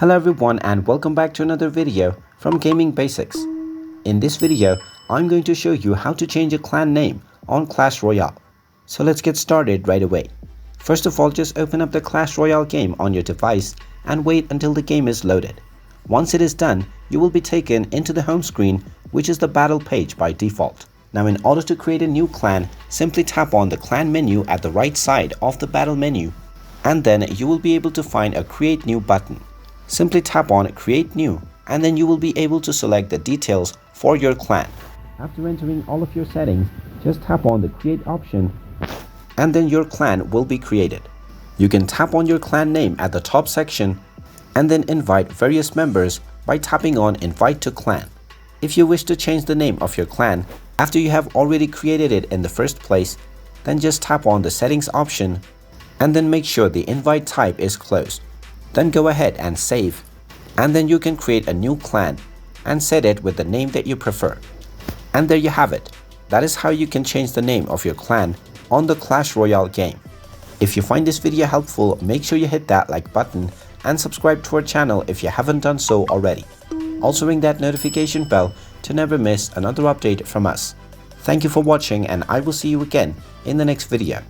Hello everyone and welcome back to another video from Gaming Basics. In this video, I'm going to show you how to change a clan name on Clash Royale. So let's get started right away. First of all, just open up the Clash Royale game on your device and wait until the game is loaded. Once it is done, you will be taken into the home screen, which is the battle page by default. Now in order to create a new clan, simply tap on the clan menu at the right side of the battle menu, and then you will be able to find a create new button. Simply tap on create new and then you will be able to select the details for your clan. After entering all of your settings, just tap on the create option and then your clan will be created. You can tap on your clan name at the top section and then invite various members by tapping on invite to clan. If you wish to change the name of your clan after you have already created it in the first place, then just tap on the settings option and then make sure the invite type is closed. Then go ahead and save, and then you can create a new clan and set it with the name that you prefer. And there you have it. That is how you can change the name of your clan on the Clash Royale game. If you find this video helpful, make sure you hit that like button and subscribe to our channel if you haven't done so already. Also ring that notification bell to never miss another update from us. Thank you for watching and I will see you again in the next video.